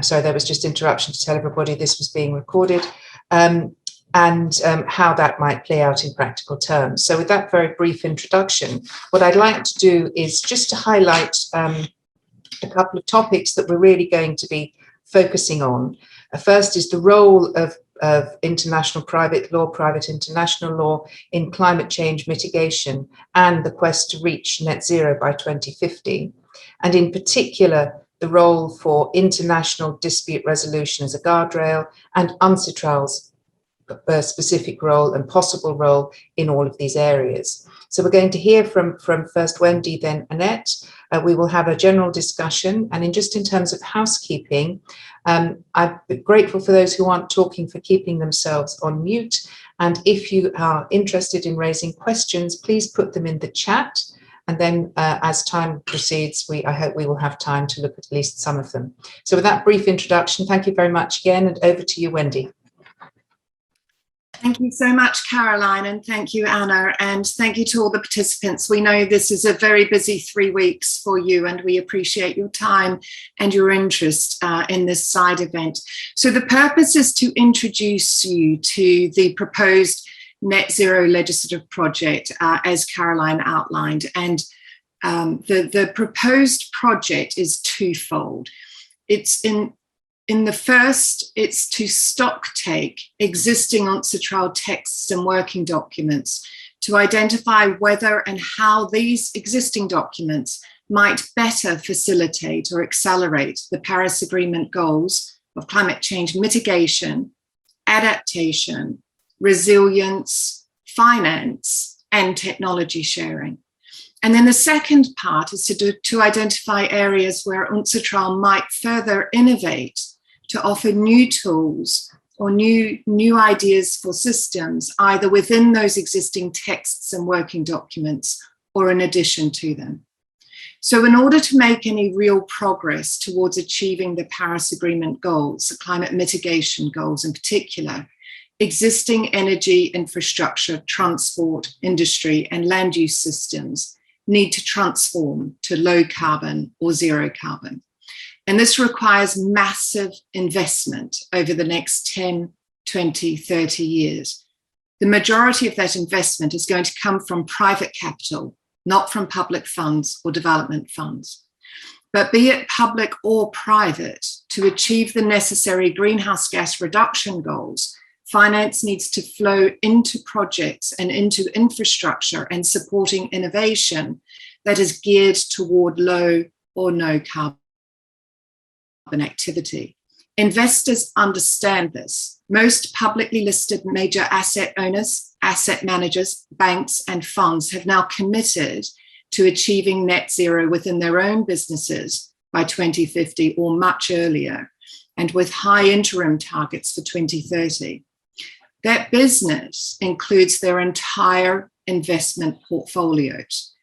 sorry, there was just interruption to tell everybody this was being recorded, and how that might play out in practical terms. So with that very brief introduction, what I'd like to do is just to highlight a couple of topics that we're really going to be focusing on. First is the role of international private law, private international law in climate change mitigation and the quest to reach net zero by 2050. And in particular, the role for international dispute resolution as a guardrail and UNCITRAL's specific role and possible role in all of these areas. So we're going to hear from first Wendy, then Annette. We will have a general discussion, and just in terms of housekeeping, I'm grateful for those who aren't talking for keeping themselves on mute. And if you are interested in raising questions, please put them in the chat. And then as time proceeds, I hope we will have time to look at least some of them. So with that brief introduction, thank you very much again, and over to you, Wendy. Thank you so much, Caroline, and thank you, Anna, and thank you to all the participants. We know this is a very busy 3 weeks for you, and we appreciate your time and your interest in this side event. So the purpose is to introduce you to the proposed net zero legislative project, as Caroline outlined. And the proposed project is twofold. In the first, it's to stock take existing UNCITRAL texts and working documents to identify whether and how these existing documents might better facilitate or accelerate the Paris Agreement goals of climate change mitigation, adaptation, resilience, finance, and technology sharing. And then the second part is to identify areas where UNCITRAL might further innovate to offer new tools or new ideas for systems, either within those existing texts and working documents or in addition to them. So in order to make any real progress towards achieving the Paris Agreement goals, the climate mitigation goals in particular, existing energy infrastructure, transport, industry, and land use systems need to transform to low carbon or zero carbon. And this requires massive investment over the next 10, 20, 30 years. The majority of that investment is going to come from private capital, not from public funds or development funds. But be it public or private, to achieve the necessary greenhouse gas reduction goals, finance needs to flow into projects and into infrastructure and supporting innovation that is geared toward low or no carbon activity. Investors understand this. Most publicly listed major asset owners, asset managers, banks, and funds have now committed to achieving net zero within their own businesses by 2050 or much earlier, and with high interim targets for 2030. That business includes their entire investment portfolios.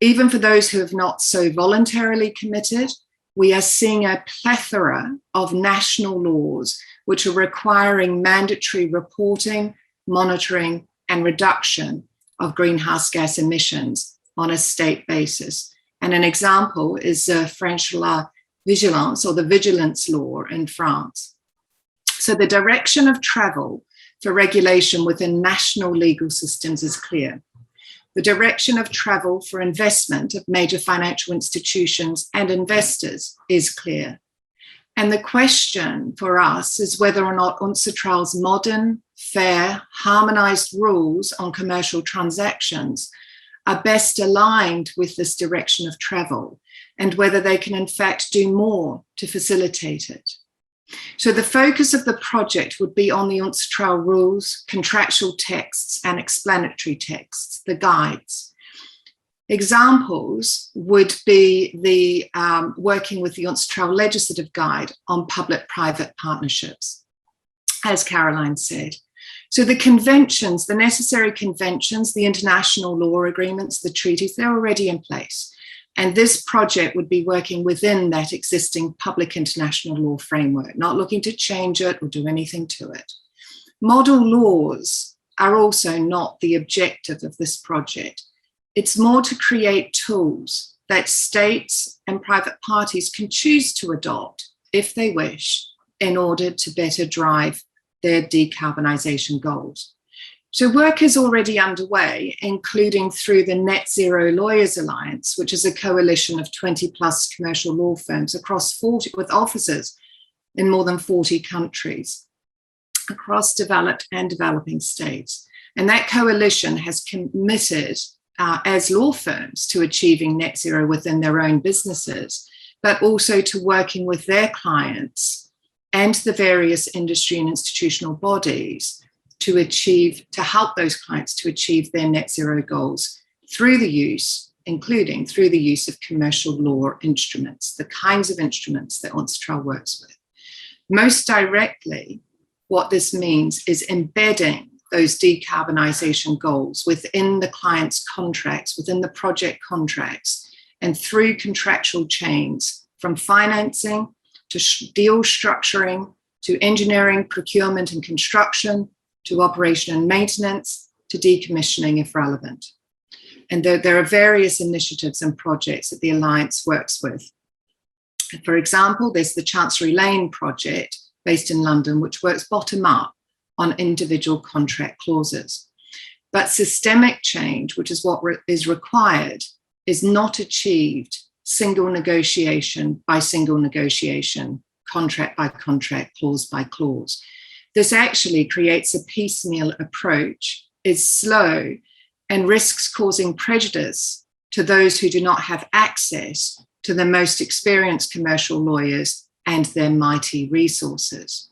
Even for those who have not so voluntarily committed, we are seeing a plethora of national laws which are requiring mandatory reporting, monitoring, and reduction of greenhouse gas emissions on a state basis. And an example is French La Vigilance, or the Vigilance Law in France. So the direction of travel for regulation within national legal systems is clear. The direction of travel for investment of major financial institutions and investors is clear. And the question for us is whether or not UNCITRAL's modern, fair, harmonized rules on commercial transactions are best aligned with this direction of travel, and whether they can in fact do more to facilitate it. So the focus of the project would be on the UNCITRAL rules, contractual texts, and explanatory texts, the guides. Examples would be the working with the UNCITRAL legislative guide on public-private partnerships, as Caroline said. So the conventions, the necessary conventions, the international law agreements, the treaties, they're already in place. And this project would be working within that existing public international law framework, not looking to change it or do anything to it. Model laws are also not the objective of this project. It's more to create tools that states and private parties can choose to adopt if they wish, in order to better drive their decarbonisation goals. So work is already underway, including through the Net Zero Lawyers Alliance, which is a coalition of 20 plus commercial law firms across 40, with offices in more than 40 countries, across developed and developing states. And that coalition has committed as law firms to achieving net zero within their own businesses, but also to working with their clients and the various industry and institutional bodies to help those clients to achieve their net zero goals through the use, including through the use of commercial law instruments, the kinds of instruments that UNCITRAL works with. Most directly, what this means is embedding those decarbonisation goals within the client's contracts, within the project contracts, and through contractual chains from financing to deal structuring, to engineering, procurement and construction, to operation and maintenance, to decommissioning if relevant. And there are various initiatives and projects that the Alliance works with. For example, there's the Chancery Lane project based in London, which works bottom up on individual contract clauses. But systemic change, which is what is required, is not achieved single negotiation by single negotiation, contract by contract, clause by clause. This actually creates a piecemeal approach, is slow, and risks causing prejudice to those who do not have access to the most experienced commercial lawyers and their mighty resources.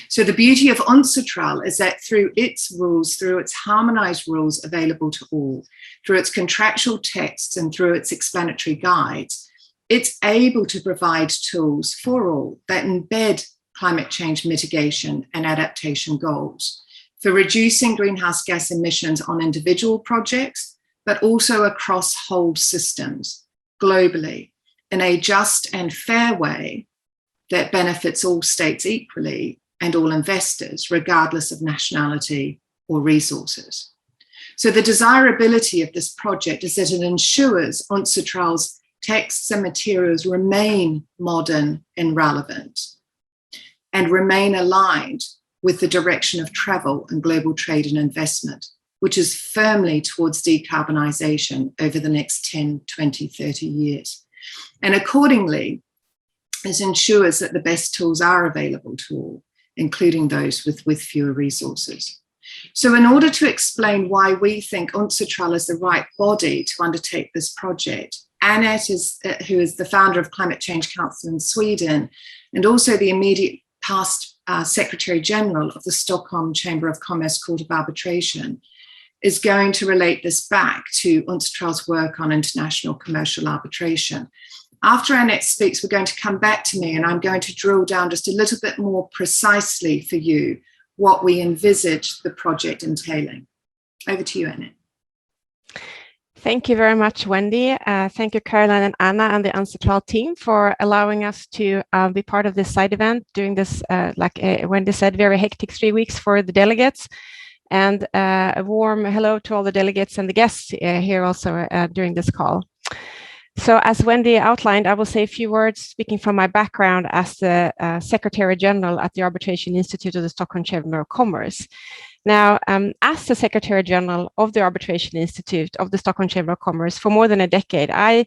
So the beauty of UNCITRAL is that through its rules, through its harmonized rules available to all, through its contractual texts and through its explanatory guides, it's able to provide tools for all that embed climate change mitigation and adaptation goals for reducing greenhouse gas emissions on individual projects, but also across whole systems globally in a just and fair way that benefits all states equally and all investors, regardless of nationality or resources. So the desirability of this project is that it ensures UNCITRAL's texts and materials remain modern and relevant and remain aligned with the direction of travel and global trade and investment, which is firmly towards decarbonisation over the next 10, 20, 30 years. And accordingly, it ensures that the best tools are available to all, including those with fewer resources. So in order to explain why we think UNCITRAL is the right body to undertake this project, Annette, who is the founder of Climate Change Council in Sweden, and also the immediate past Secretary General of the Stockholm Chamber of Commerce Court of Arbitration, is going to relate this back to UNCITRAL's work on international commercial arbitration. After Annette speaks, we're going to come back to me and I'm going to drill down just a little bit more precisely for you what we envisage the project entailing. Over to you, Annette. Thank you very much, Wendy. Thank you, Caroline and Anna and the UNCITRAL team for allowing us to be part of this side event during this, like Wendy said, very hectic 3 weeks for the delegates. And a warm hello to all the delegates and the guests here also during this call. So as Wendy outlined, I will say a few words speaking from my background as the Secretary General at the Arbitration Institute of the Stockholm Chamber of Commerce. Now, as the Secretary General of the Arbitration Institute of the Stockholm Chamber of Commerce for more than a decade, I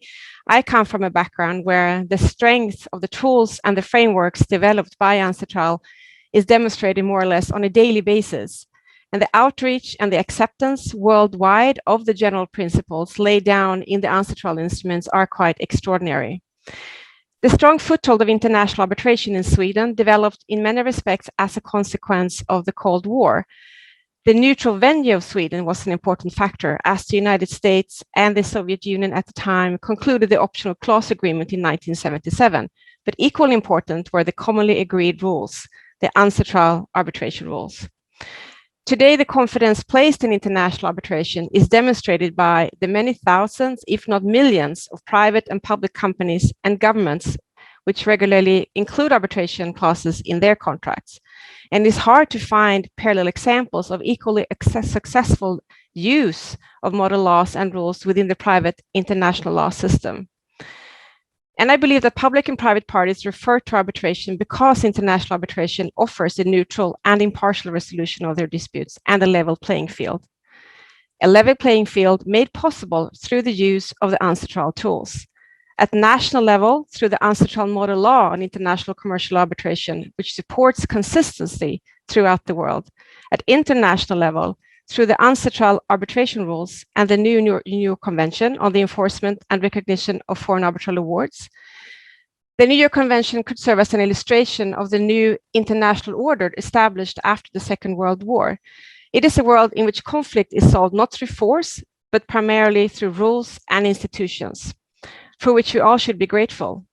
come from a background where the strength of the tools and the frameworks developed by UNCITRAL is demonstrated more or less on a daily basis. And the outreach and the acceptance worldwide of the general principles laid down in the UNCITRAL instruments are quite extraordinary. The strong foothold of international arbitration in Sweden developed in many respects as a consequence of the Cold War. The neutral venue of Sweden was an important factor, as the United States and the Soviet Union at the time concluded the optional clause agreement in 1977. But equally important were the commonly agreed rules, the UNCITRAL arbitration rules. Today, the confidence placed in international arbitration is demonstrated by the many thousands, if not millions, of private and public companies and governments which regularly include arbitration clauses in their contracts. And it's hard to find parallel examples of equally successful use of model laws and rules within the private international law system. And I believe that public and private parties refer to arbitration because international arbitration offers a neutral and impartial resolution of their disputes and a level playing field. A level playing field made possible through the use of the UNCITRAL tools. At national level, through the UNCITRAL model law on international commercial arbitration, which supports consistency throughout the world. At international level, through the UNCITRAL arbitration rules and the new New York Convention on the enforcement and recognition of foreign arbitral awards. The New York Convention could serve as an illustration of the new international order established after the Second World War. It is a world in which conflict is solved not through force, but primarily through rules and institutions, for which we all should be grateful.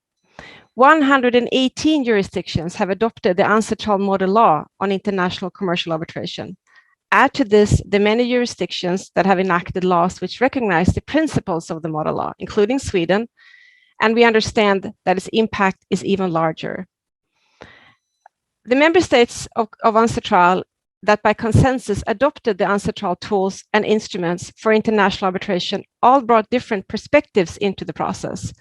118 jurisdictions have adopted the UNCITRAL model law on international commercial arbitration. Add to this the many jurisdictions that have enacted laws which recognize the principles of the model law, including Sweden, and we understand that its impact is even larger. The member states of UNCITRAL that by consensus adopted the UNCITRAL tools and instruments for international arbitration all brought different perspectives into the process.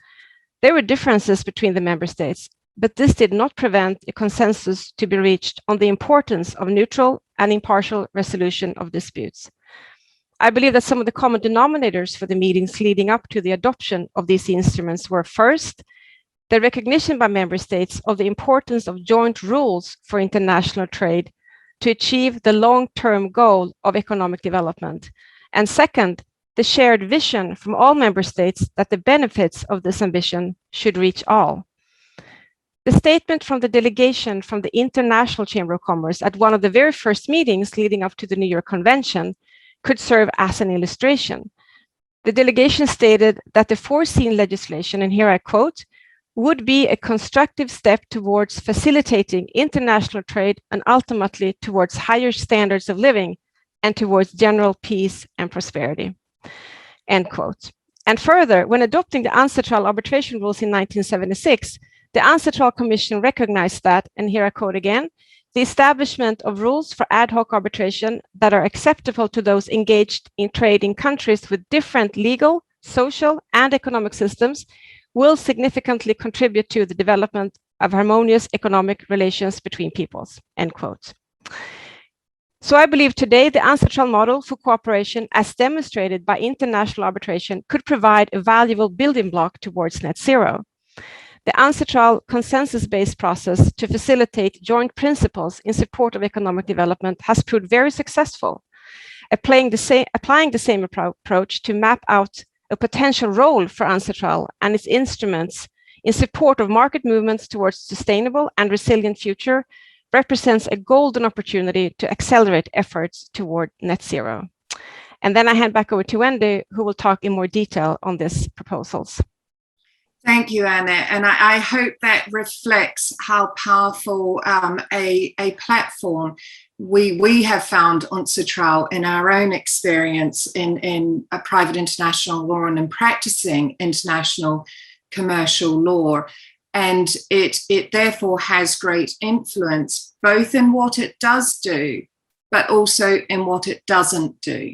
There were differences between the member states, but this did not prevent a consensus to be reached on the importance of neutral and impartial resolution of disputes. I believe that some of the common denominators for the meetings leading up to the adoption of these instruments were, first, the recognition by member states of the importance of joint rules for international trade to achieve the long-term goal of economic development. And second, the shared vision from all member states that the benefits of this ambition should reach all. The statement from the delegation from the International Chamber of Commerce at one of the very first meetings leading up to the New York Convention could serve as an illustration. The delegation stated that the foreseen legislation, and here I quote, would be a constructive step towards facilitating international trade and ultimately towards higher standards of living and towards general peace and prosperity, end quote. And further, when adopting the UNCITRAL arbitration rules in 1976, the UNCITRAL Commission recognized that, and here I quote again, the establishment of rules for ad hoc arbitration that are acceptable to those engaged in trade in countries with different legal, social, and economic systems will significantly contribute to the development of harmonious economic relations between peoples, end quote. So I believe today the UNCITRAL model for cooperation as demonstrated by international arbitration could provide a valuable building block towards net zero. The UNCITRAL consensus-based process to facilitate joint principles in support of economic development has proved very successful, applying the same approach to map out a potential role for UNCITRAL and its instruments in support of market movements towards sustainable and resilient future represents a golden opportunity to accelerate efforts toward net zero. And then I hand back over to Wendy, who will talk in more detail on these proposals. Thank you, Annette. And I hope that reflects how powerful a platform we have found UNCITRAL in our own experience in a private international law and in practicing international commercial law. And it therefore has great influence, both in what it does do, but also in what it doesn't do.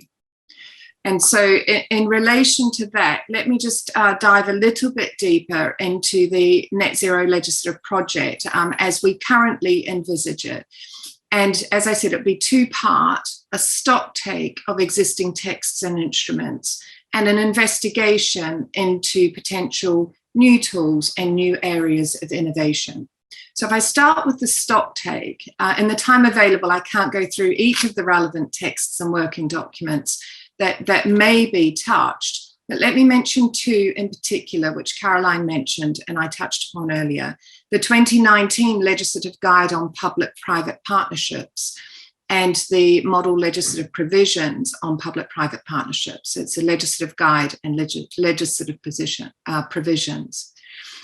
And so in relation to that, let me just dive a little bit deeper into the net zero legislative project as we currently envisage it. And as I said, it'll be two-part, a stock take of existing texts and instruments, and an investigation into potential new tools and new areas of innovation. So if I start with the stock take, in the time available, I can't go through each of the relevant texts and working documents that may be touched, but let me mention two in particular, which Caroline mentioned and I touched upon earlier. The 2019 Legislative Guide on Public-Private Partnerships and the Model Legislative Provisions on Public-Private Partnerships. It's a legislative guide and legislative provisions.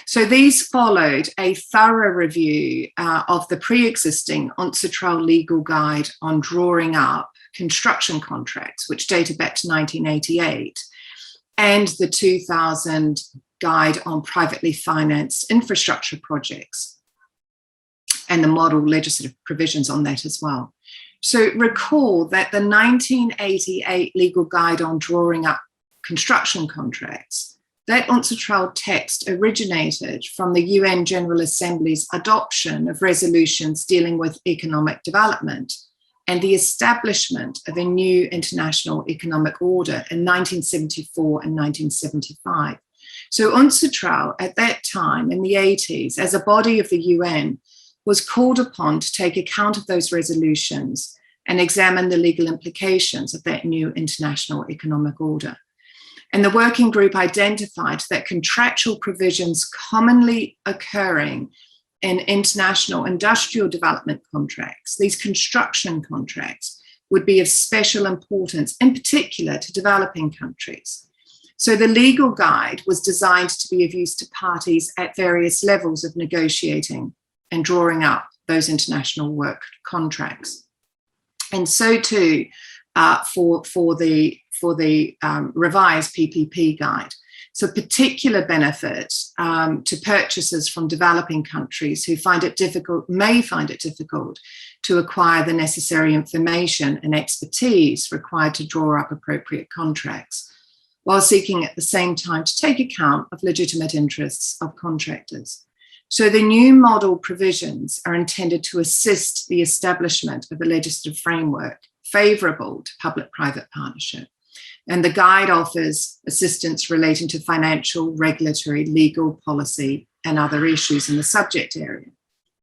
So these followed a thorough review of the pre-existing UNCITRAL legal guide on drawing up construction contracts, which dated back to 1988, and the 2000 guide on privately financed infrastructure projects, and the model legislative provisions on that as well. So recall that the 1988 legal guide on drawing up construction contracts that UNCITRAL text originated from the UN General Assembly's adoption of resolutions dealing with economic development and the establishment of a new international economic order in 1974 and 1975. So UNCITRAL at that time in the 80s, as a body of the UN, was called upon to take account of those resolutions and examine the legal implications of that new international economic order. And the working group identified that contractual provisions commonly occurring in international industrial development contracts, these construction contracts, would be of special importance, in particular to developing countries. So the legal guide was designed to be of use to parties at various levels of negotiating and drawing up those international work contracts. And so too for the revised PPP guide. So particular benefit to purchasers from developing countries who may find it difficult to acquire the necessary information and expertise required to draw up appropriate contracts, while seeking at the same time to take account of legitimate interests of contractors. So the new model provisions are intended to assist the establishment of a legislative framework favourable to public-private partnership. And the guide offers assistance relating to financial, regulatory, legal, policy, and other issues in the subject area,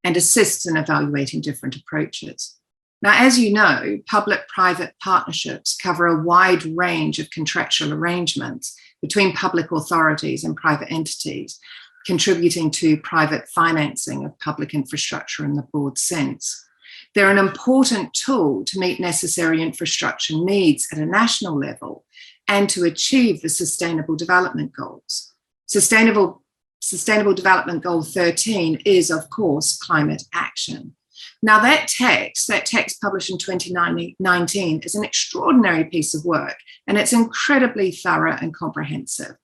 and assists in evaluating different approaches. Now, as you know, public-private partnerships cover a wide range of contractual arrangements between public authorities and private entities, contributing to private financing of public infrastructure in the broad sense. They're an important tool to meet necessary infrastructure needs at a national level and to achieve the Sustainable Development Goals. Sustainable Development Goal 13 is, of course, climate action. Now, that text published in 2019 is an extraordinary piece of work, and it's incredibly thorough and comprehensive.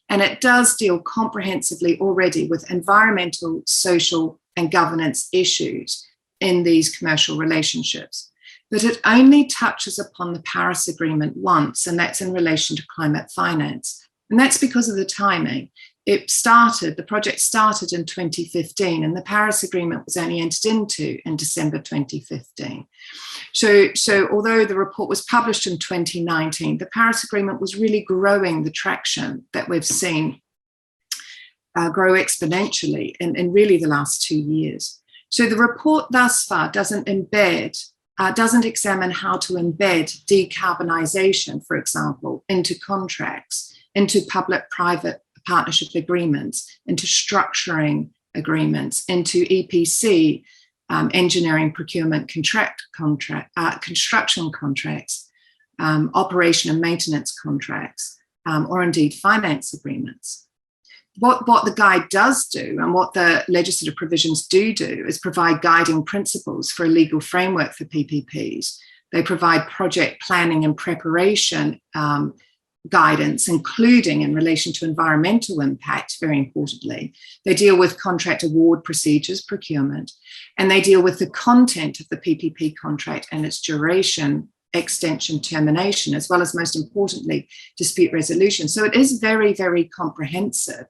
And it does deal comprehensively already with environmental, social, and governance issues in these commercial relationships. But it only touches upon the Paris Agreement once, and that's in relation to climate finance. And that's because of the timing. The project started in 2015, and the Paris Agreement was only entered into in December 2015. So although the report was published in 2019, the Paris Agreement was really growing the traction that we've seen grow exponentially in really the last 2 years. So the report thus far doesn't examine how to embed decarbonisation, for example, into contracts, into public-private partnership agreements, into structuring agreements, into EPC, engineering, procurement, construction contracts, operation and maintenance contracts, or indeed finance agreements. What the guide does do, and what the legislative provisions do is provide guiding principles for a legal framework for PPPs. They provide project planning and preparation guidance, including in relation to environmental impact, very importantly. They deal with contract award procedures, procurement, and they deal with the content of the PPP contract and its duration, extension, termination, as well as, most importantly, dispute resolution. So it is very, very comprehensive.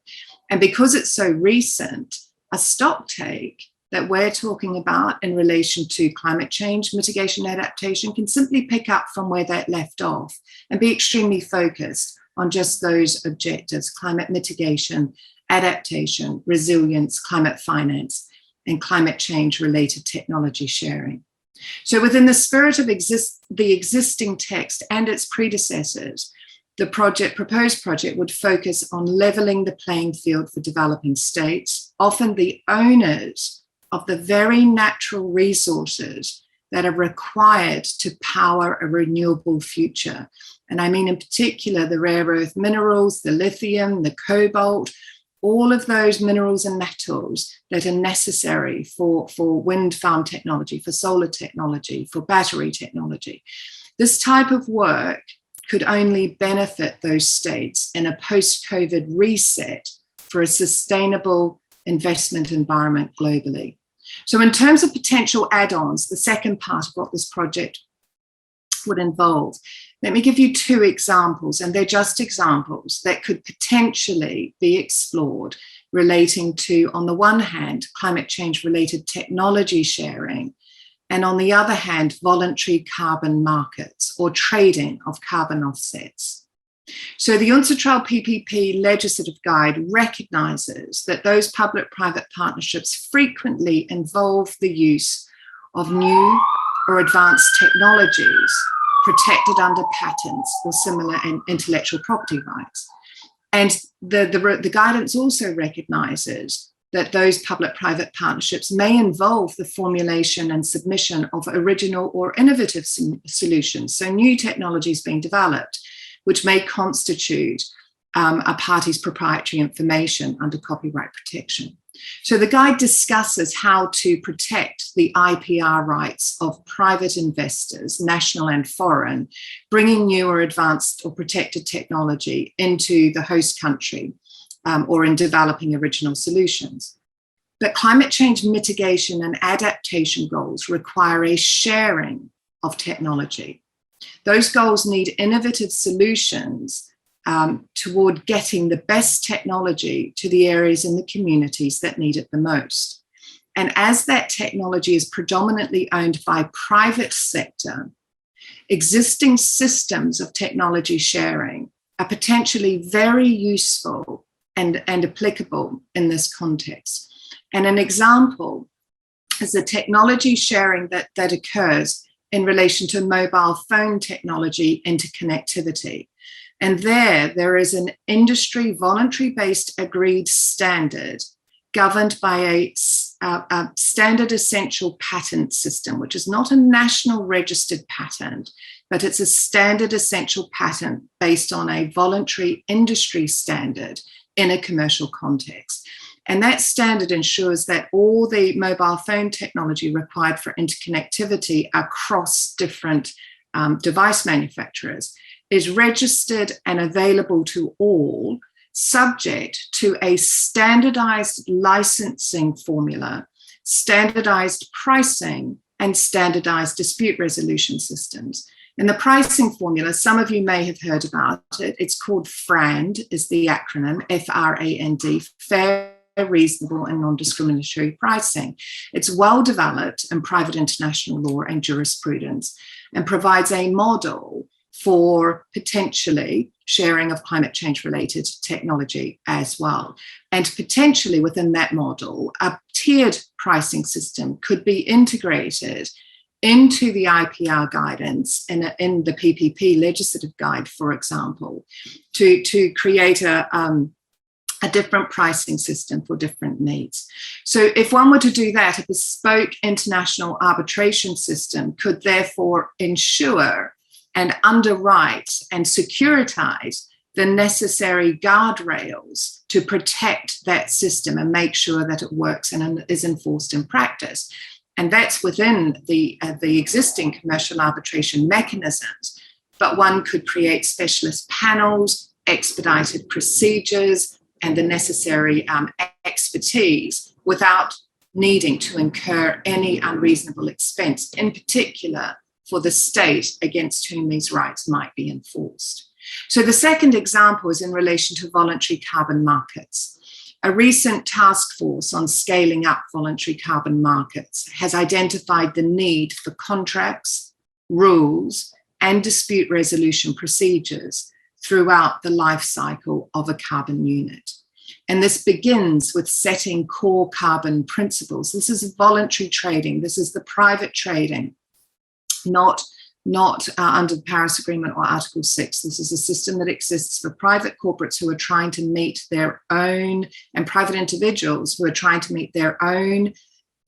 And because it's so recent, a stock take that we're talking about in relation to climate change, mitigation, adaptation can simply pick up from where that left off and be extremely focused on just those objectives: climate mitigation, adaptation, resilience, climate finance, and climate change related technology sharing. So within the spirit of the existing text and its predecessors, the proposed project would focus on leveling the playing field for developing states, often the owners of the very natural resources that are required to power a renewable future. And I mean in particular the rare earth minerals, the lithium, the cobalt, all of those minerals and metals that are necessary for wind farm technology, for solar technology, for battery technology. This type of work could only benefit those states in a post-COVID reset for a sustainable investment environment globally. So in terms of potential add-ons, the second part of what this project would involve Let me give you two examples, and they're just examples that could potentially be explored relating to, on the one hand, climate change related technology sharing, and on the other hand, voluntary carbon markets or trading of carbon offsets. So the UNCITRAL PPP legislative guide recognises that those public-private partnerships frequently involve the use of new or advanced technologies protected under patents or similar intellectual property rights. And the guidance also recognises that those public-private partnerships may involve the formulation and submission of original or innovative solutions, so new technologies being developed, which may constitute a party's proprietary information under copyright protection. So the guide discusses how to protect the IPR rights of private investors, national and foreign, bringing new or advanced or protected technology into the host country or in developing original solutions. But climate change mitigation and adaptation goals require a sharing of technology. Those goals need innovative solutions toward getting the best technology to the areas in the communities that need it the most. And as that technology is predominantly owned by private sector, existing systems of technology sharing are potentially very useful and applicable in this context. And an example is the technology sharing that occurs in relation to mobile phone technology interconnectivity. And there is an industry voluntary-based agreed standard governed by a standard essential patent system, which is not a national registered patent, but it's a standard essential patent based on a voluntary industry standard in a commercial context. And that standard ensures that all the mobile phone technology required for interconnectivity across different device manufacturers is registered and available to all, subject to a standardized licensing formula, standardized pricing, and standardized dispute resolution systems. And the pricing formula, some of you may have heard about it. It's called FRAND, is the acronym, F-R-A-N-D, Fair, Reasonable and Non-Discriminatory Pricing. It's well developed in private international law and jurisprudence and provides a model for potentially sharing of climate change related technology as well. And potentially within that model, a tiered pricing system could be integrated into the IPR guidance in the PPP legislative guide, for example, to create a different pricing system for different needs. So if one were to do that, a bespoke international arbitration system could therefore ensure and underwrite and securitize the necessary guardrails to protect that system and make sure that it works and is enforced in practice. And that's within the existing commercial arbitration mechanisms, but one could create specialist panels, expedited procedures, and the necessary expertise without needing to incur any unreasonable expense, in particular for the state against whom these rights might be enforced. So the second example is in relation to voluntary carbon markets. A recent task force on scaling up voluntary carbon markets has identified the need for contracts, rules, and dispute resolution procedures throughout the life cycle of a carbon unit. And this begins with setting core carbon principles. This is voluntary trading. This is the private trading, not under the Paris Agreement or Article 6. This is a system that exists for private corporates who are trying to meet their own, and private individuals who are trying to meet their own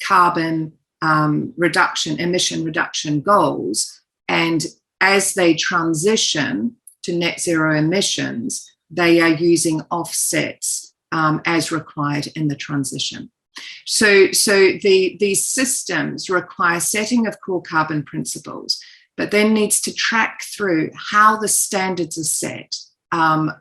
carbon emission reduction goals. And as they transition to net zero emissions, they are using offsets as required in the transition. So these systems require setting of core carbon principles, but then needs to track through how the standards are set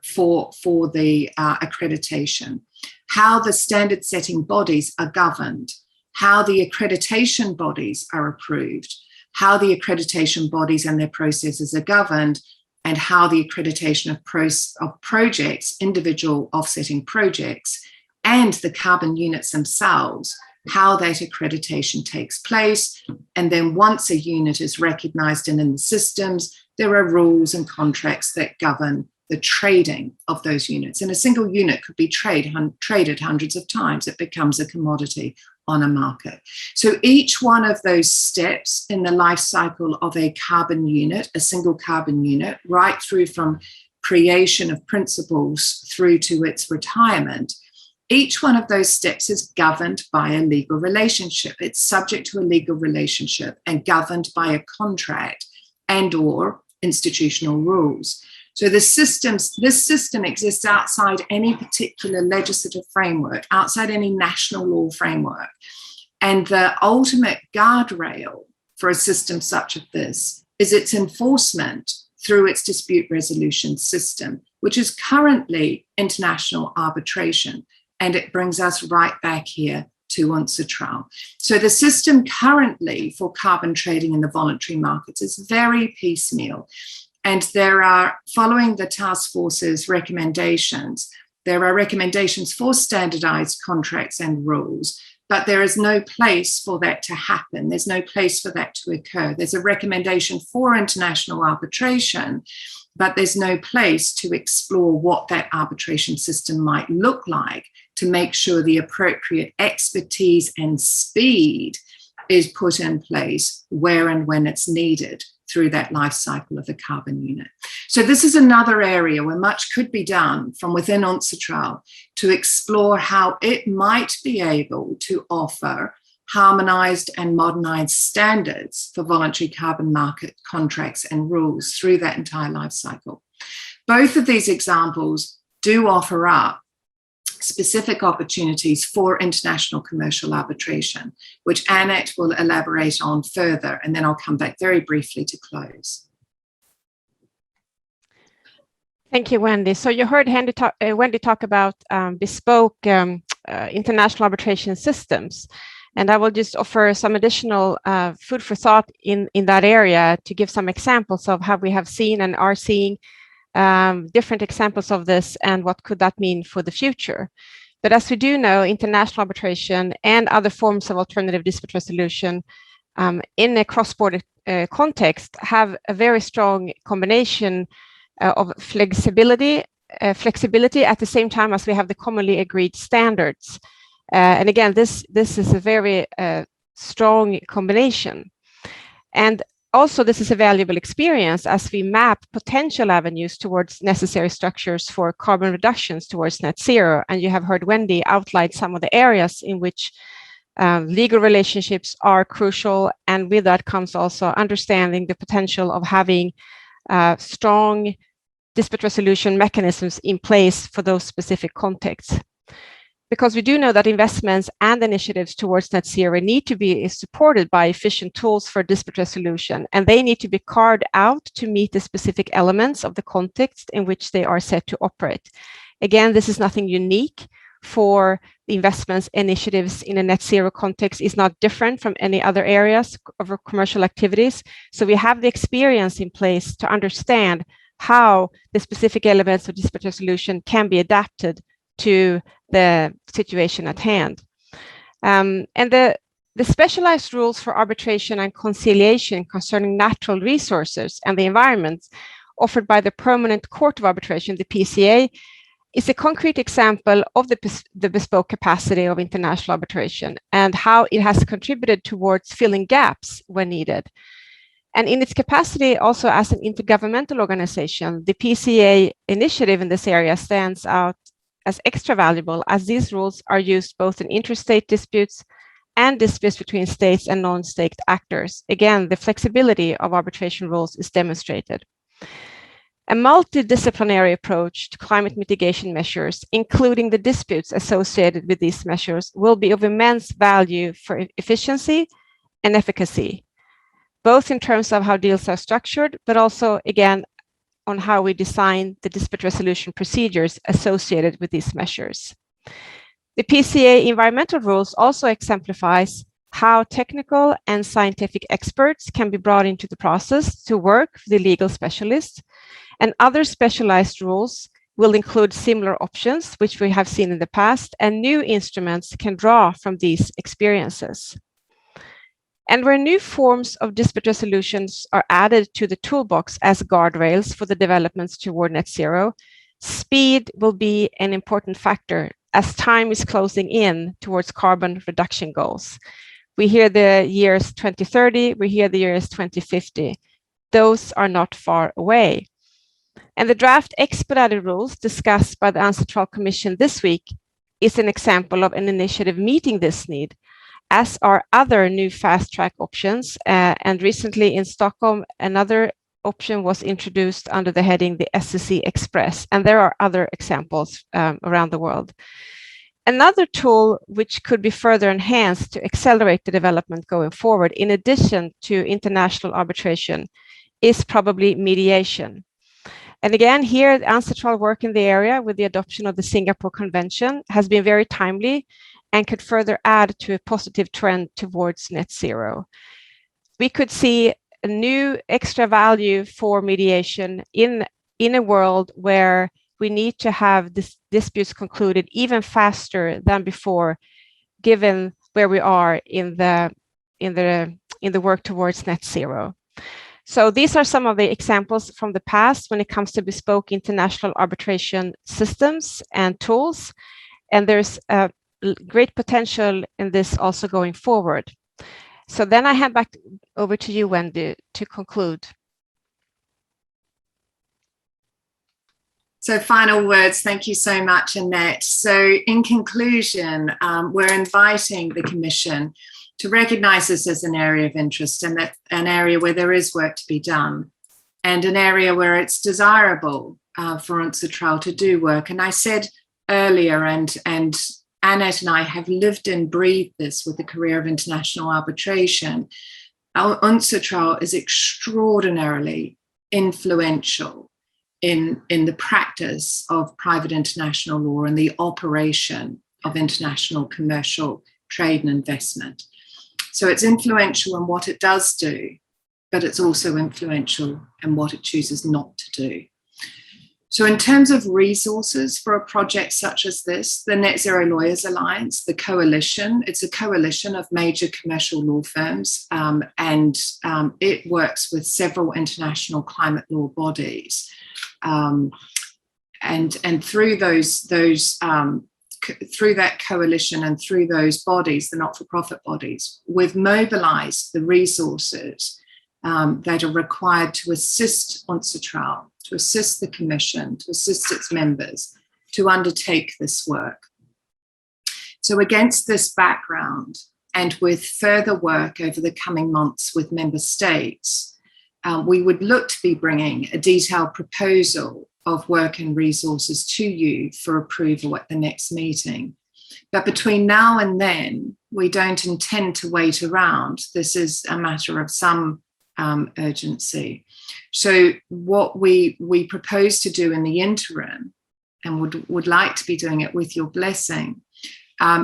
for the accreditation, how the standard setting bodies are governed, how the accreditation bodies are approved, how the accreditation bodies and their processes are governed, and how the accreditation of projects, individual offsetting projects, and the carbon units themselves, how that accreditation takes place. And then once a unit is recognised and in the systems, there are rules and contracts that govern the trading of those units. And a single unit could be traded hundreds of times. It becomes a commodity on a market. So each one of those steps in the life cycle of a carbon unit, a single carbon unit, right through from creation of principles through to its retirement, each one of those steps is governed by a legal relationship. It's subject to a legal relationship and governed by a contract and or institutional rules. So this system exists outside any particular legislative framework, outside any national law framework. And the ultimate guardrail for a system such as this is its enforcement through its dispute resolution system, which is currently international arbitration. And it brings us right back here to UNCITRAL. So the system currently for carbon trading in the voluntary markets is very piecemeal. And there are, following the task force's recommendations, there are recommendations for standardized contracts and rules, but there is no place for that to happen. There's no place for that to occur. There's a recommendation for international arbitration, but there's no place to explore what that arbitration system might look like to make sure the appropriate expertise and speed is put in place where and when it's needed through that life cycle of the carbon unit. So this is another area where much could be done from within UNCITRAL to explore how it might be able to offer harmonized and modernized standards for voluntary carbon market contracts and rules through that entire life cycle. Both of these examples do offer up specific opportunities for international commercial arbitration, which Annette will elaborate on further, and then I'll come back very briefly to close. Thank you, Wendy. So you heard Wendy talk about bespoke international arbitration systems, and I will just offer some additional food for thought in that area to give some examples of how we have seen and are seeing different examples of this and what could that mean for the future. But as we do know, international arbitration and other forms of alternative dispute resolution in a cross-border context have a very strong combination of flexibility at the same time as we have the commonly agreed standards. And again, this is a very strong combination. And also, this is a valuable experience as we map potential avenues towards necessary structures for carbon reductions towards net zero. And you have heard Wendy outline some of the areas in which legal relationships are crucial. And with that comes also understanding the potential of having strong dispute resolution mechanisms in place for those specific contexts. Because we do know that investments and initiatives towards net zero need to be supported by efficient tools for dispute resolution, and they need to be carved out to meet the specific elements of the context in which they are set to operate. Again, this is nothing unique for the investments initiatives in a net zero context. Is not different from any other areas of our commercial activities. So we have the experience in place to understand how the specific elements of dispute resolution can be adapted to the situation at hand. And the specialized rules for arbitration and conciliation concerning natural resources and the environment offered by the Permanent Court of Arbitration, the PCA, is a concrete example of the bespoke capacity of international arbitration and how it has contributed towards filling gaps when needed. And in its capacity also as an intergovernmental organization, the PCA initiative in this area stands out as extra valuable as these rules are used both in interstate disputes and disputes between states and non-state actors. Again, the flexibility of arbitration rules is demonstrated. A multidisciplinary approach to climate mitigation measures, including the disputes associated with these measures, will be of immense value for efficiency and efficacy, both in terms of how deals are structured, but also, again, on how we design the dispute resolution procedures associated with these measures. The PCA environmental rules also exemplifies how technical and scientific experts can be brought into the process to work with the legal specialists. And other specialized rules will include similar options, which we have seen in the past, and new instruments can draw from these experiences. And where new forms of dispute resolutions are added to the toolbox as guardrails for the developments toward net zero, speed will be an important factor as time is closing in towards carbon reduction goals. We hear the years 2030, we hear the years 2050. Those are not far away. And the draft expedited rules discussed by the UNCITRAL Commission this week is an example of an initiative meeting this need, as are other new fast-track options. And recently in Stockholm, another option was introduced under the heading the SCC Express, and there are other examples around the world. Another tool which could be further enhanced to accelerate the development going forward, in addition to international arbitration, is probably mediation. And again, here, the UNCITRAL work in the area with the adoption of the Singapore Convention has been very timely and could further add to a positive trend towards net zero. We could see a new extra value for mediation in a world where we need to have disputes concluded even faster than before, given where we are in the work towards net zero. So these are some of the examples from the past when it comes to bespoke international arbitration systems and tools. And there's a great potential in this also going forward. So then I hand back over to you, Wendy, to conclude. So final words, thank you so much, Annette. So in conclusion, we're inviting the Commission to recognise this as an area of interest and that an area where there is work to be done and an area where it's desirable for UNCITRAL to do work. And I said earlier, and Annette and I have lived and breathed this with the career of international arbitration. UNCITRAL is extraordinarily influential in the practice of private international law and the operation of international commercial trade and investment. So it's influential in what it does do, but it's also influential in what it chooses not to do. So in terms of resources for a project such as this, the Net Zero Lawyers Alliance, the coalition, it's a coalition of major commercial law firms, and it works with several international climate law bodies. And through through that coalition and through those bodies, the not-for-profit bodies, we've mobilised the resources that are required to assist UNCITRAL, to assist the Commission, to assist its members to undertake this work. So against this background, and with further work over the coming months with member states, we would look to be bringing a detailed proposal of work and resources to you for approval at the next meeting. But between now and then, we don't intend to wait around. This is a matter of some urgency. So what we propose to do in the interim, and would like to be doing it with your blessing,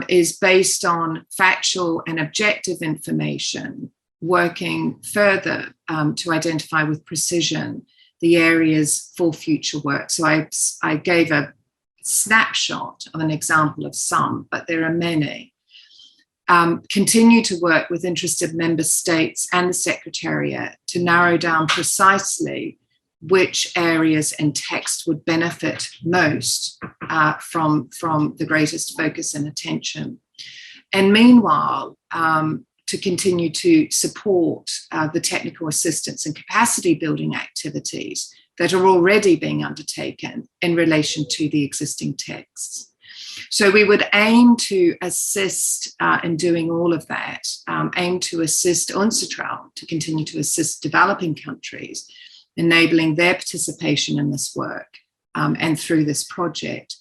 is based on factual and objective information, working further to identify with precision the areas for future work. So I gave a snapshot of an example of some, but there are many. Continue to work with interested member states and the Secretariat to narrow down precisely which areas and text would benefit most from the greatest focus and attention. And meanwhile, to continue to support the technical assistance and capacity building activities that are already being undertaken in relation to the existing texts. So we would aim to assist in doing all of that, aim to assist UNCITRAL to continue to assist developing countries, enabling their participation in this work and through this project.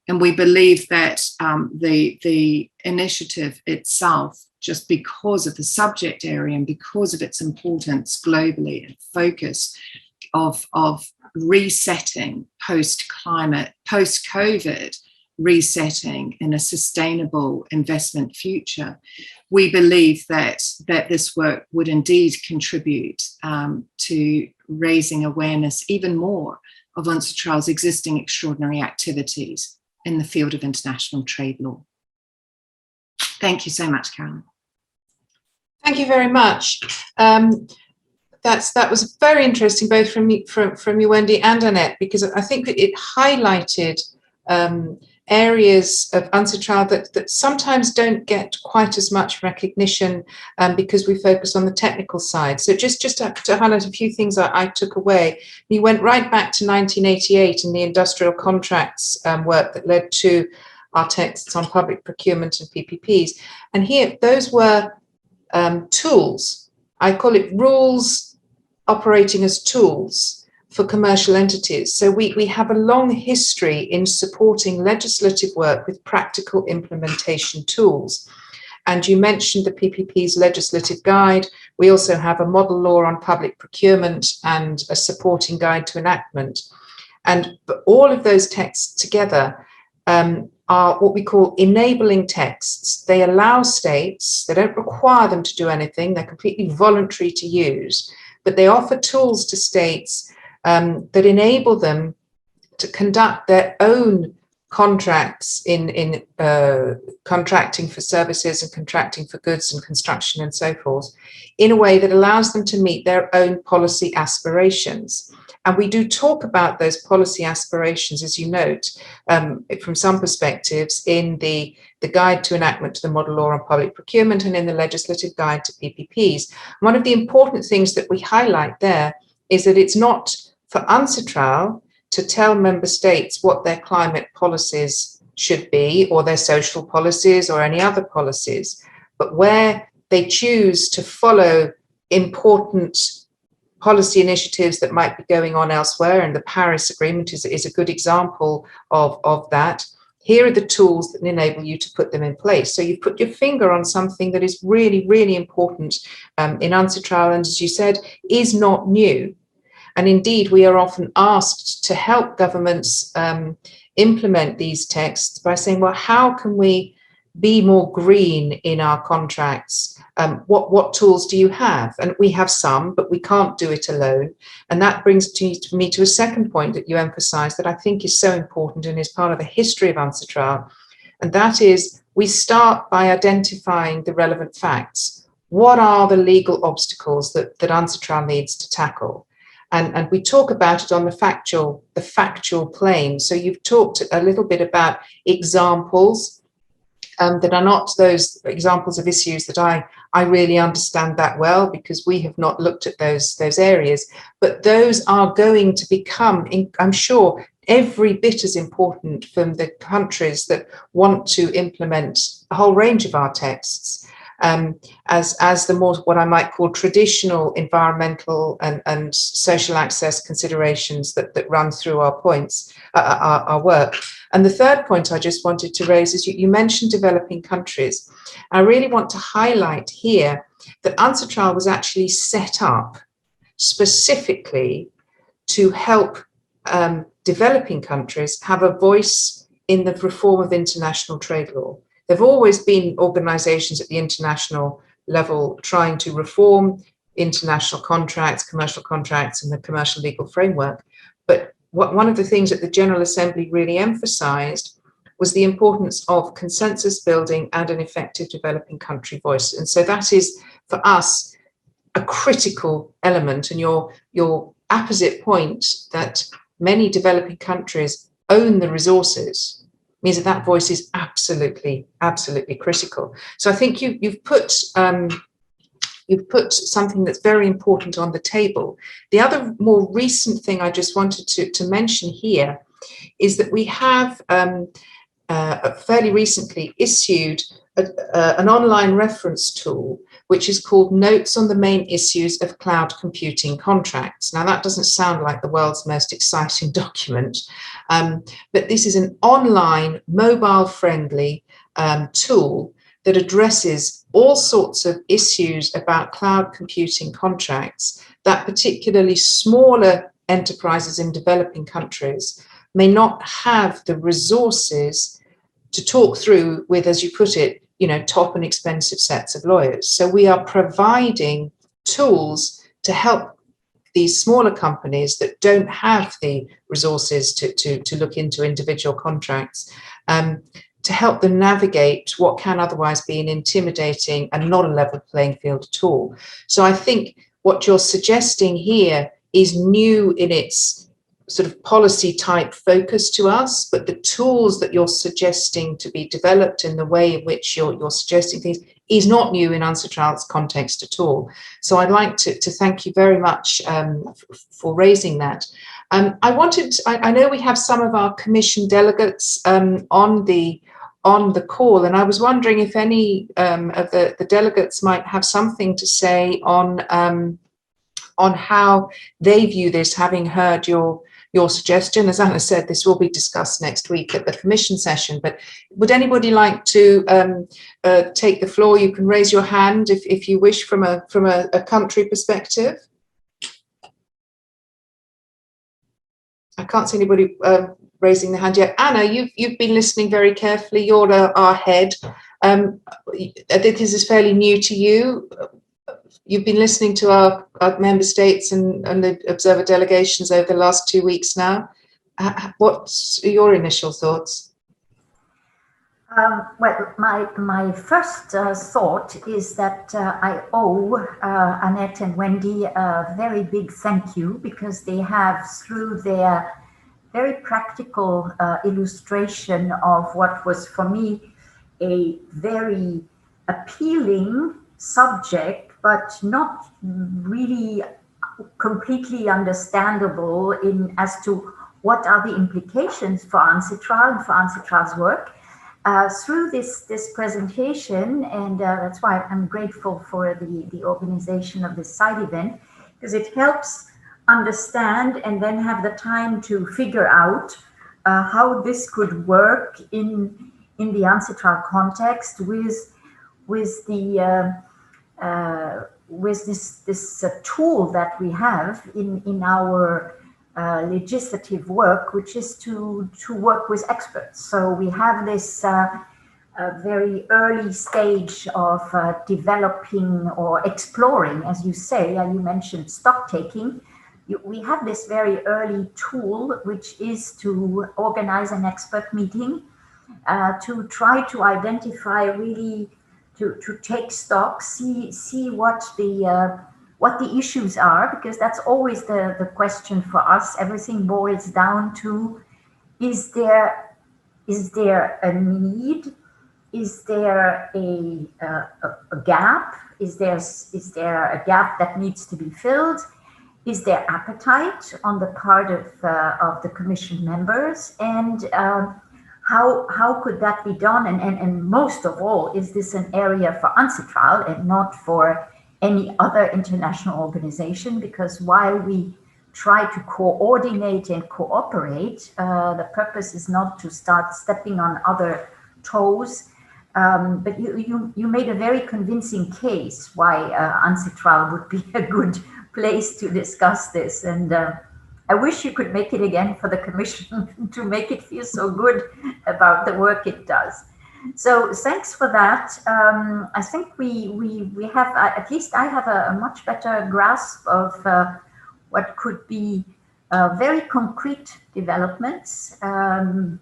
And we believe that the initiative itself, just because of the subject area and because of its importance globally and focus of resetting post-climate, post-COVID, resetting in a sustainable investment future, we believe that this work would indeed contribute to raising awareness even more of UNCITRAL's existing extraordinary activities in the field of international trade law. Thank you so much, Caroline. Thank you very much. That was very interesting, both from you, Wendy, and Annette, because I think that it highlighted areas of UNCITRAL that sometimes don't get quite as much recognition because we focus on the technical side. So just to highlight a few things I took away, you went right back to 1988 and the industrial contracts work that led to our texts on public procurement and PPPs. And here, those were tools. I call it rules operating as tools for commercial entities. So we have a long history in supporting legislative work with practical implementation tools. And you mentioned the PPP's legislative guide. We also have a model law on public procurement and a supporting guide to enactment. And all of those texts together are what we call enabling texts. They allow states, they don't require them to do anything, they're completely voluntary to use, but they offer tools to states that enable them to conduct their own contracts in contracting for services and contracting for goods and construction and so forth in a way that allows them to meet their own policy aspirations. And we do talk about those policy aspirations, as you note, from some perspectives in the guide to enactment to the model law on public procurement and in the legislative guide to PPPs. One of the important things that we highlight there is that it's not for UNCITRAL to tell member states what their climate policies should be or their social policies or any other policies, but where they choose to follow important policy initiatives that might be going on elsewhere, and the Paris Agreement is a good example of that. Here are the tools that enable you to put them in place. So you put your finger on something that is really, really important in UNCITRAL, and as you said, is not new. And indeed, we are often asked to help governments implement these texts by saying, well, how can we be more green in our contracts? What tools do you have? And we have some, but we can't do it alone. And that brings me to a second point that you emphasize that I think is so important and is part of the history of UNCITRAL. And that is, we start by identifying the relevant facts. What are the legal obstacles that UNCITRAL needs to tackle? And we talk about it on the factual plane. So you've talked a little bit about examples that are not those examples of issues that I really understand that well, because we have not looked at those areas. But those are going to become, I'm sure, every bit as important from the countries that want to implement a whole range of our texts. As the more what I might call traditional environmental and social access considerations that run through our points, our work. And the third point I just wanted to raise is you mentioned developing countries. I really want to highlight here that UNCITRAL was actually set up specifically to help developing countries have a voice in the reform of international trade law. There've always been organizations at the international level trying to reform international contracts, commercial contracts, and the commercial legal framework. But one of the things that the General Assembly really emphasized was the importance of consensus building and an effective developing country voice. And so that is, for us, a critical element. And your apposite point that many developing countries own the resources means that voice is absolutely critical. So I think you've put something that's very important on the table. The other more recent thing I just wanted to mention here is that we have fairly recently issued an online reference tool, which is called Notes on the Main Issues of Cloud Computing Contracts. Now, that doesn't sound like the world's most exciting document, but this is an online, mobile-friendly tool that addresses all sorts of issues about cloud computing contracts that particularly smaller enterprises in developing countries may not have the resources to talk through with, as you put it, top and expensive sets of lawyers. So we are providing tools to help these smaller companies that don't have the resources to look into individual contracts, to help them navigate what can otherwise be an intimidating and not a level playing field at all. So I think what you're suggesting here is new in its sort of policy type focus to us, but the tools that you're suggesting to be developed in the way in which you're suggesting things is not new in UNCITRAL's context at all. So I'd like to thank you very much for raising that. I know we have some of our commission delegates on the call, and I was wondering if any of the delegates might have something to say on how they view this, having heard your suggestion. As Anna said, this will be discussed next week at the commission session, but would anybody like to take the floor? You can raise your hand if you wish from a country perspective. I can't see anybody raising the hand yet. Anna, you've been listening very carefully. You're our head. I think this is fairly new to you. You've been listening to our member states and the observer delegations over the last 2 weeks now. What's your initial thoughts? Well, my first thought is that I owe Annette and Wendy a very big thank you, because they have, through their very practical illustration of what was for me a very appealing subject, but not really completely understandable as to what are the implications for UNCITRAL and for UNCITRAL's work. Through this presentation, and that's why I'm grateful for the organization of this side event, because it helps understand and then have the time to figure out how this could work in the UNCITRAL context with this tool that we have in our legislative work, which is to work with experts. So we have this very early stage of developing or exploring, as you say, you mentioned stock taking. We have this very early tool, which is to organize an expert meeting, to try to identify really, to take stock, see what the issues are, because that's always the question for us. Everything boils down to, is there a need? Is there a gap? Is there a gap that needs to be filled? Is there appetite on the part of the commission members? And how could that be done? And most of all, is this an area for UNCITRAL and not for any other international organization? Because while we try to coordinate and cooperate, the purpose is not to start stepping on other toes. But you made a very convincing case why UNCITRAL would be a good place to discuss this. And I wish you could make it again for the Commission to make it feel so good about the work it does. So thanks for that. I think we have, at least I have a much better grasp of what could be very concrete developments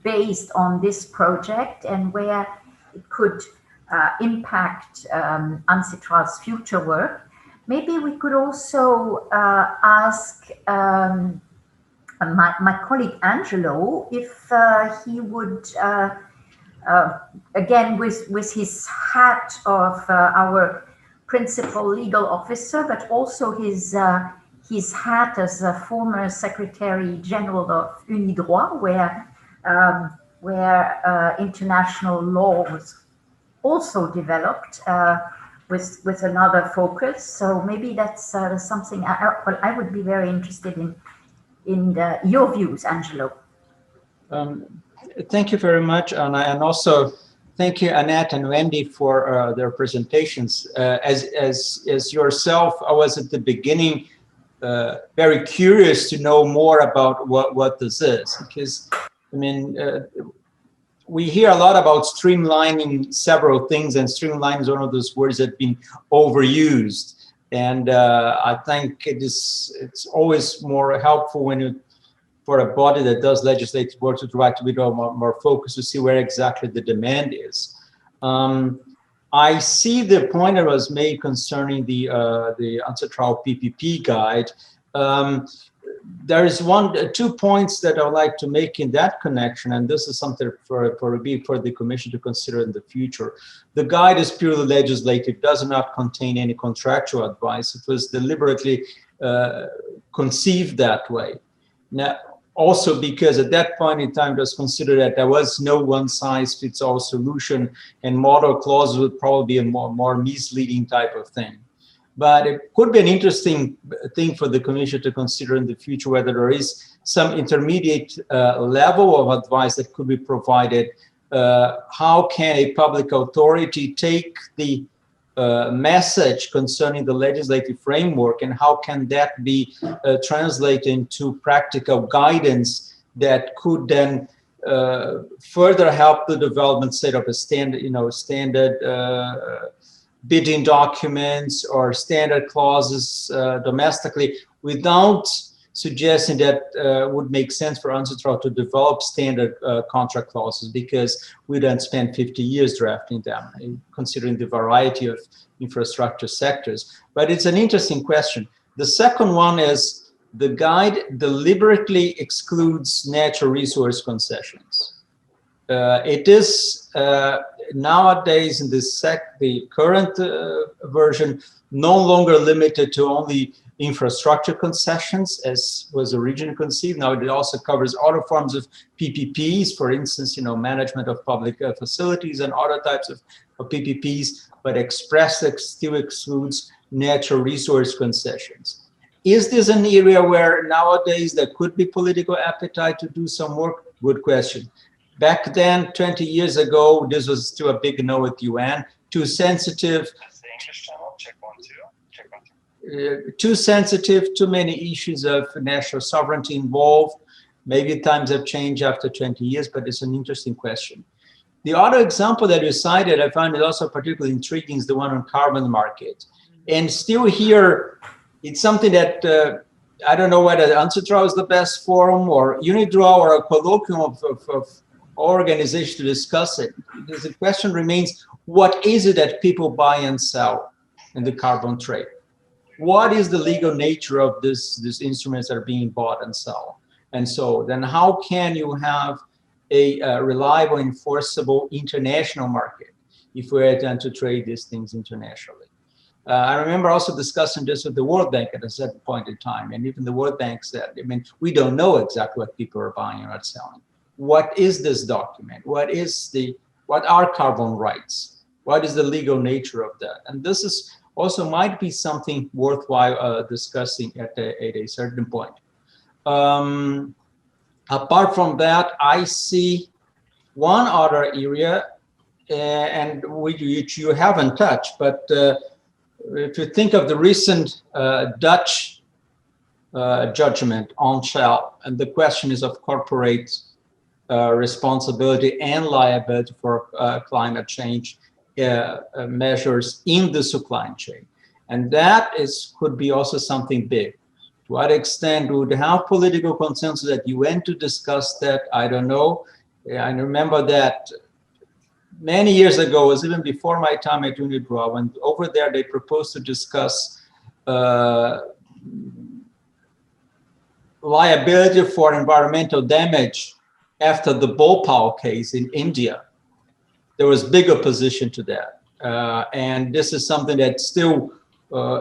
based on this project, and where it could impact UNCITRAL's future work. Maybe we could also ask my colleague Angelo if he would, again, with his hat of our principal legal officer, but also his hat as a former Secretary General of UNIDROIT, where international law was also developed with another focus. So maybe that's something I would be very interested in your views, Angelo. Thank you very much, Anna, and also thank you, Annette and Wendy, for their presentations. As yourself, I was at the beginning very curious to know more about what this is, because I mean, we hear a lot about streamlining several things, and streamline is one of those words that have been overused. And I think it's always more helpful for a body that does legislative work to try to be more focused to see where exactly the demand is. I see the point that was made concerning the UNCITRAL PPP guide. There is 2 points that I would like to make in that connection, and this is something for the Commission to consider in the future. The guide is purely legislative, does not contain any contractual advice. It was deliberately conceived that way. Now, also because at that point in time, it was considered that there was no one-size-fits-all solution, and model clauses would probably be a more misleading type of thing. But it could be an interesting thing for the Commission to consider in the future, whether there is some intermediate level of advice that could be provided. How can a public authority take the message concerning the legislative framework, and how can that be translated into practical guidance that could then further help the development, set up a standard bidding documents or standard clauses domestically, without suggesting that would make sense for UNCITRAL to develop standard contract clauses, because we don't spend 50 years drafting them, considering the variety of infrastructure sectors. But it's an interesting question. The second one is the guide deliberately excludes natural resource concessions. It is nowadays in the current version no longer limited to only infrastructure concessions as was originally conceived. Now it also covers other forms of PPPs, for instance, management of public facilities and other types of PPPs, but expressly still excludes natural resource concessions. Is this an area where nowadays there could be political appetite to do some work? Good question. Back then, 20 years ago, this was still a big no at UN. Too sensitive. That's the English channel. Check 1, 2. Check 1, 2. Too sensitive, too many issues of national sovereignty involved. Maybe times have changed after 20 years, but it's an interesting question. The other example that you cited, I find it also particularly intriguing, is the one on carbon market. And still here, it's something that I don't know whether UNCITRAL is the best forum or UNIDRAW or a colloquium of organizations to discuss it. Because the question remains, what is it that people buy and sell in the carbon trade? What is the legal nature of these instruments that are being bought and sold? And so then how can you have a reliable, enforceable international market if we attempt to trade these things internationally? I remember also discussing this with the World Bank at a certain point in time, and even the World Bank said, we don't know exactly what people are buying or selling. What is this document? What are carbon rights? What is the legal nature of that? And this is also might be something worthwhile discussing at a certain point. Apart from that, I see one other area, and which you haven't touched, but if you think of the recent Dutch judgment on Shell, and the question is of corporate responsibility and liability for climate change measures in the supply chain. And that could be also something big. To what extent would have political consensus at UN to discuss that? I don't know. I remember that many years ago, it was even before my time at UNIDRAW, when over there they proposed to discuss liability for environmental damage after the Bhopal case in India. There was big opposition to that. And this is something that still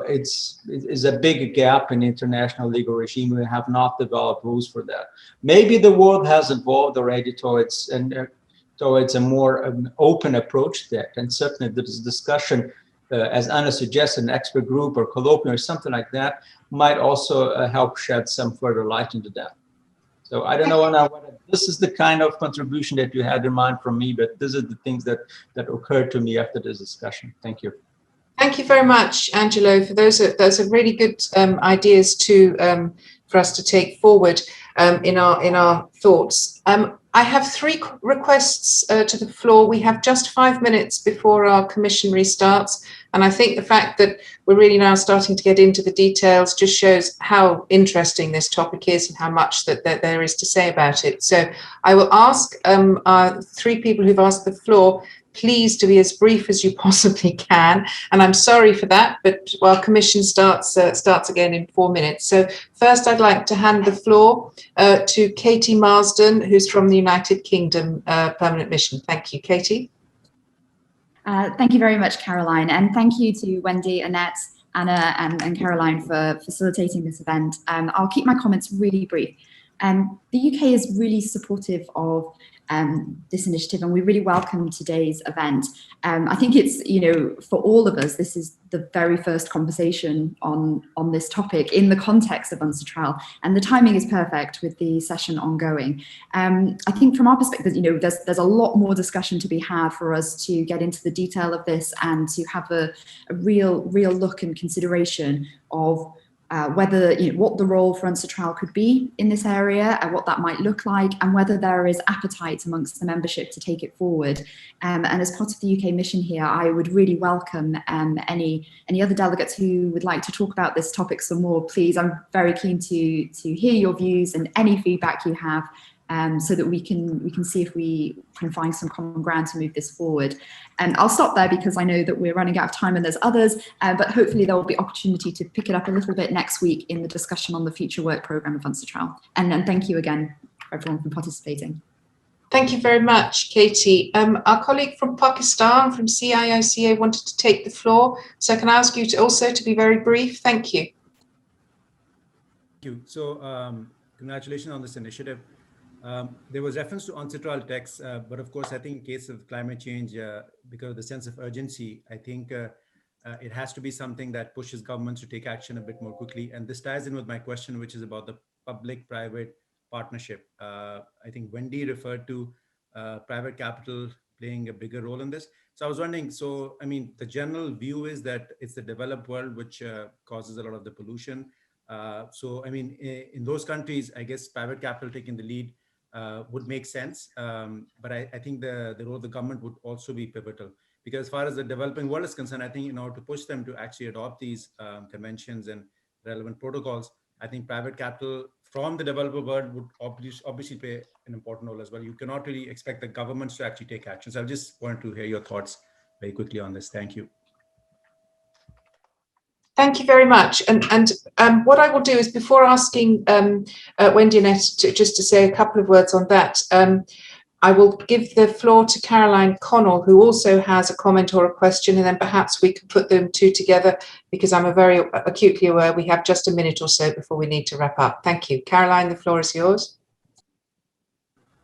is a big gap in international legal regime. We have not developed rules for that. Maybe the world has evolved already towards a more open approach to that. And certainly this discussion, as Anna suggested, an expert group or colloquium or something like that might also help shed some further light into that. So I don't know, Anna, whether this is the kind of contribution that you had in mind from me, but these are the things that occurred to me after this discussion. Thank you. Thank you very much, Angelo, for those are really good ideas for us to take forward in our thoughts. I have three requests to the floor. We have just 5 minutes before our commission restarts. And I think the fact that we're really now starting to get into the details just shows how interesting this topic is and how much that there is to say about it. So I will ask three people who've asked the floor, please to be as brief as you possibly can. And I'm sorry for that, but while commission starts again in 4 minutes. So first I'd like to hand the floor to Katie Marsden, who's from the United Kingdom Permanent Mission. Thank you, Katie. Thank you very much, Caroline. And thank you to Wendy, Annette, Anna and Caroline for facilitating this event. I'll keep my comments really brief. The UK is really supportive of this initiative, and we really welcome today's event. I think it's, for all of us, this is the very first conversation on this topic in the context of UNCITRAL, and the timing is perfect with the session ongoing. I think from our perspective, there's a lot more discussion to be had for us to get into the detail of this and to have a real look and consideration of whether, what the role for UNCITRAL could be in this area and what that might look like, and whether there is appetite amongst the membership to take it forward. And as part of the UK mission here, I would really welcome any other delegates who would like to talk about this topic some more. Please, I'm very keen to hear your views and any feedback you have, so that we can see if we can find some common ground to move this forward. And I'll stop there because I know that we're running out of time and there's others, but hopefully there will be opportunity to pick it up a little bit next week in the discussion on the future work programme of UNCITRAL. And thank you again, everyone, for participating. Thank you very much, Katie. Our colleague from Pakistan, from CIOCA, wanted to take the floor. So can I ask you to also to be very brief? Thank you. Thank you. So congratulations on this initiative. There was reference to UNCITRAL text, but of course, I think in case of climate change, because of the sense of urgency, I think it has to be something that pushes governments to take action a bit more quickly. And this ties in with my question, which is about the public-private partnership. I think Wendy referred to private capital playing a bigger role in this. So I was wondering, the general view is that it's the developed world which causes a lot of the pollution. In those countries, I guess private capital taking the lead would make sense, but I think the role of the government would also be pivotal, because as far as the developing world is concerned, I think in order to push them to actually adopt these conventions and relevant protocols, I think private capital from the developer world would obviously play an important role as well. You cannot really expect the governments to actually take action. So I just wanted to hear your thoughts very quickly on this. Thank you. Thank you very much. And what I will do is, before asking Wendy and Annette just to say a couple of words on that, I will give the floor to Caroline Connell, who also has a comment or a question, and then perhaps we can put them two together, because I'm very acutely aware we have just a minute or so before we need to wrap up. Thank you. Caroline, the floor is yours.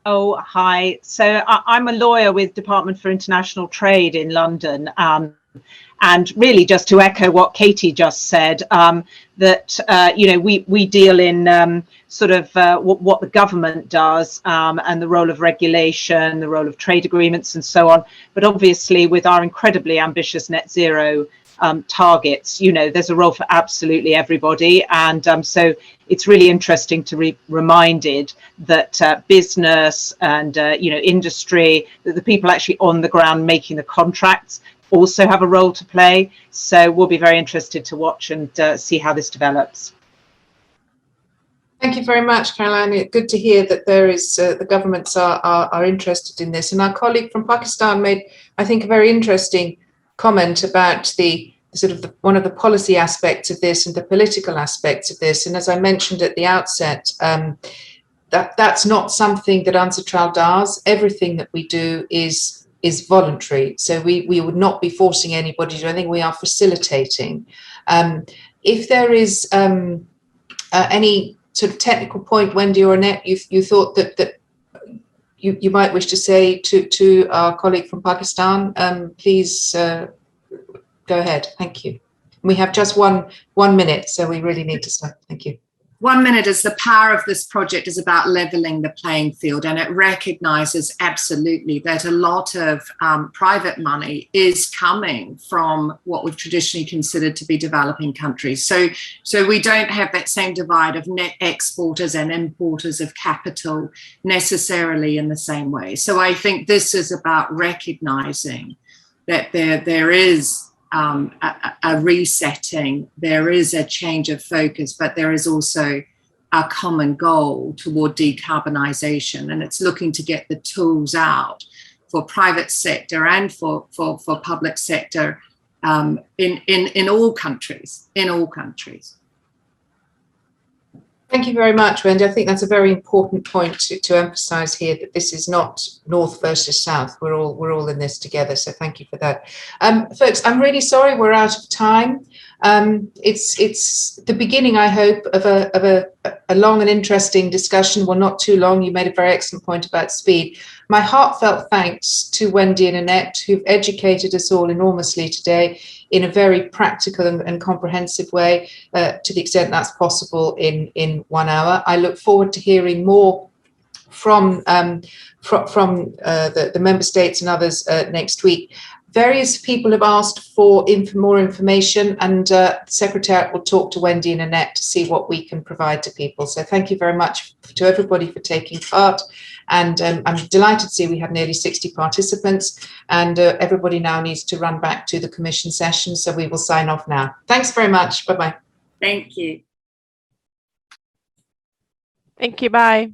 Oh, hi. So I'm a lawyer with Department for International Trade in London. And really, just to echo what Katie just said, that we deal in what the government does, and the role of regulation, the role of trade agreements, and so on. But obviously, with our incredibly ambitious net zero targets, there's a role for absolutely everybody. And so it's really interesting to be reminded that business and industry, that the people actually on the ground making the contracts, also have a role to play. So we'll be very interested to watch and see how this develops. Thank you very much, Caroline. Good to hear that there is the governments are interested in this. And our colleague from Pakistan made, I think, a very interesting comment about one of the policy aspects of this and the political aspects of this. And as I mentioned at the outset, that's not something that UNCITRAL does. Everything that we do is voluntary. So we would not be forcing anybody to. I think we are facilitating. If there is any sort of technical point, Wendy or Annette, you thought that you might wish to say to our colleague from Pakistan, please go ahead. Thank you. We have just one minute, so we really need to start. Thank you. 1 minute is the power of this project is about leveling the playing field, and it recognizes absolutely that a lot of private money is coming from what we've traditionally considered to be developing countries. So we don't have that same divide of net exporters and importers of capital necessarily in the same way. So I think this is about recognizing that there is a resetting, there is a change of focus, but there is also a common goal toward decarbonisation, and it's looking to get the tools out for private sector and for public sector in all countries, Thank you very much, Wendy. I think that's a very important point to emphasise here, that this is not North versus South. We're all in this together. So thank you for that, folks. I'm really sorry we're out of time. It's the beginning, I hope, of a long and interesting discussion. Well, not too long. You made a very excellent point about speed. My heartfelt thanks to Wendy and Annette, who've educated us all enormously today in a very practical and comprehensive way, to the extent that's possible in 1 hour. I look forward to hearing more from the member states and others next week. Various people have asked for more information, and the Secretariat will talk to Wendy and Annette to see what we can provide to people. So thank you very much to everybody for taking part. And I'm delighted to see we have nearly 60 participants, and everybody now needs to run back to the Commission session. So we will sign off now. Thanks very much. Bye-bye. Thank you. Thank you. Bye.